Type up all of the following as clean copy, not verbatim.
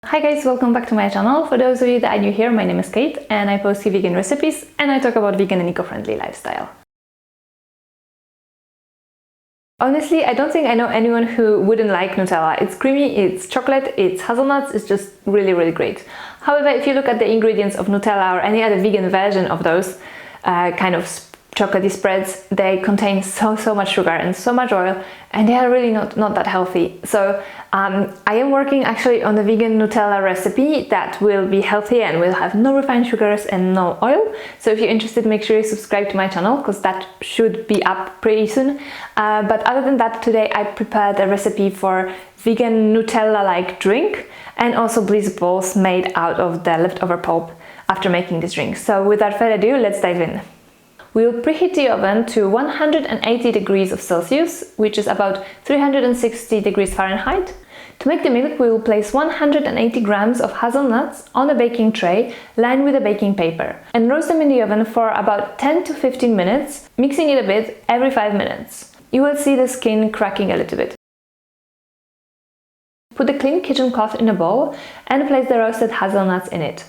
Hi guys, welcome back to my channel. For those of you that are new here, my name is Kate and I post vegan recipes and I talk about vegan and eco-friendly lifestyle. Honestly, I don't think I know anyone who wouldn't like Nutella. It's creamy, it's chocolate, it's hazelnuts, it's just really great. However, if you look at the ingredients of Nutella or any other vegan version of those kind of chocolatey spreads, they contain so much sugar and so much oil, and they are really not that healthy. So I am working actually on a vegan Nutella recipe that will be healthy and will have no refined sugars and no oil. So if you're interested, make sure you subscribe to my channel because that should be up pretty soon. But other than that, today I prepared a recipe for vegan Nutella-like drink and also bliss balls made out of the leftover pulp after making this drink. So without further ado, let's dive in. We will preheat the oven to 180 degrees of Celsius, which is about 360 degrees Fahrenheit. To make the milk, we will place 180 grams of hazelnuts on a baking tray lined with a baking paper and roast them in the oven for about 10 to 15 minutes, mixing it a bit every 5 minutes. You will see the skin cracking a little bit. Put a clean kitchen cloth in a bowl and place the roasted hazelnuts in it.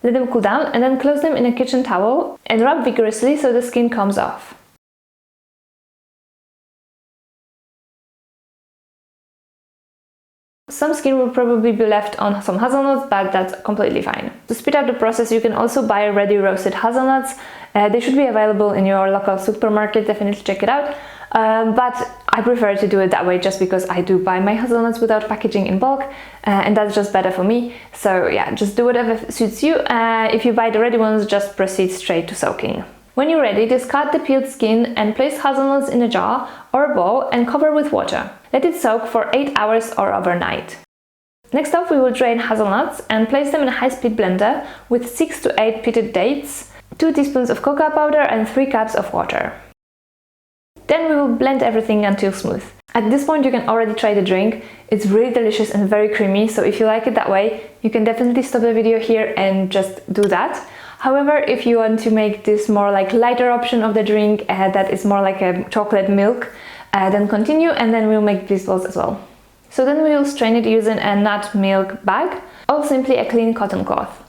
Let them cool down and then close them in a kitchen towel and rub vigorously so the skin comes off. Some skin will probably be left on some hazelnuts, but that's completely fine. To speed up the process, you can also buy ready roasted hazelnuts. They should be available in your local supermarket, definitely check it out. But I prefer to do it that way just because I do buy my hazelnuts without packaging in bulk and that's just better for me. So yeah, just do whatever suits you. If you buy the ready ones, just proceed straight to soaking. When you're ready, discard the peeled skin and place hazelnuts in a jar or a bowl and cover with water. Let it soak for 8 hours or overnight. Next up, we will drain hazelnuts and place them in a high-speed blender with 6 to 8 pitted dates, 2 teaspoons of cocoa powder and 3 cups of water. Then we will blend everything until smooth. At this point you can already try the drink. It's really delicious and very creamy, so if you like it that way, you can definitely stop the video here and just do that. However, if you want to make this more like lighter option of the drink that is more like a chocolate milk, then continue and then we'll make bliss balls as well. So then we will strain it using a nut milk bag or simply a clean cotton cloth.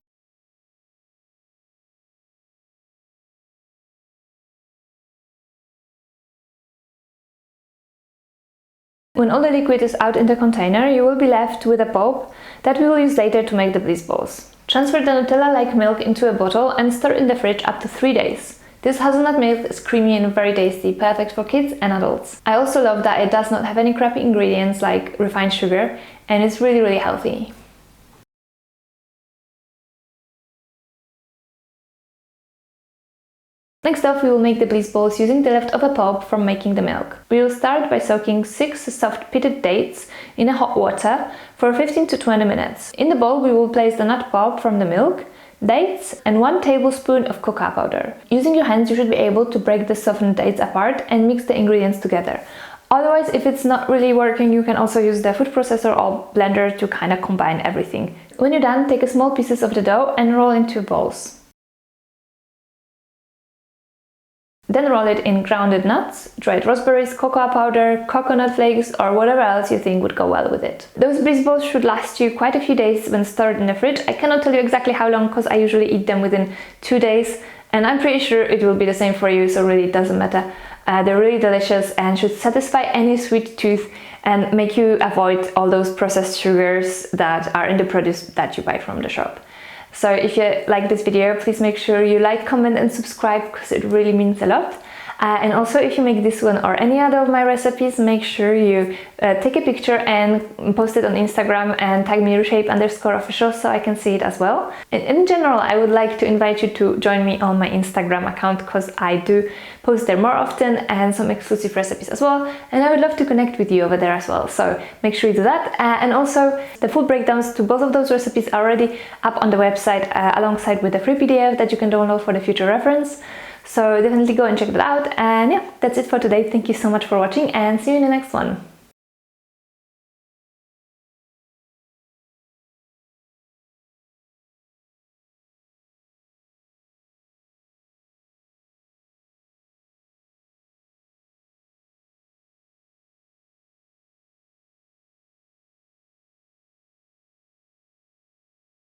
When all the liquid is out in the container, you will be left with a pulp that we will use later to make the bliss balls. Transfer the Nutella-like milk into a bottle and store in the fridge up to 3 days. This hazelnut milk is creamy and very tasty, perfect for kids and adults. I also love that it does not have any crappy ingredients like refined sugar and it's really healthy. Next up, we will make the bliss balls using the leftover pulp from making the milk. We will start by soaking 6 soft pitted dates in a hot water for 15 to 20 minutes. In the bowl, we will place the nut pulp from the milk, dates and 1 tablespoon of cocoa powder. Using your hands, you should be able to break the softened dates apart and mix the ingredients together. Otherwise, if it's not really working, you can also use the food processor or blender to kind of combine everything. When you're done, take small pieces of the dough and roll into balls. Then roll it in grounded nuts, dried raspberries, cocoa powder, coconut flakes or whatever else you think would go well with it. Those bliss balls should last you quite a few days when stored in the fridge. I cannot tell you exactly how long because I usually eat them within 2 days and I'm pretty sure it will be the same for you, so really it doesn't matter. They're really delicious and should satisfy any sweet tooth and make you avoid all those processed sugars that are in the produce that you buy from the shop. So if you like this video, please make sure you like, comment and subscribe because it really means a lot. And also if you make this one or any other of my recipes, make sure you take a picture and post it on Instagram and tag me ReShape_official so I can see it as well. And in general, I would like to invite you to join me on my Instagram account because I do post there more often and some exclusive recipes as well. And I would love to connect with you over there as well. So make sure you do that. And also the full breakdowns to both of those recipes are already up on the website alongside with a free PDF that you can download for the future reference. So definitely go and check that out. And yeah, that's it for today. Thank you so much for watching and see you in the next one.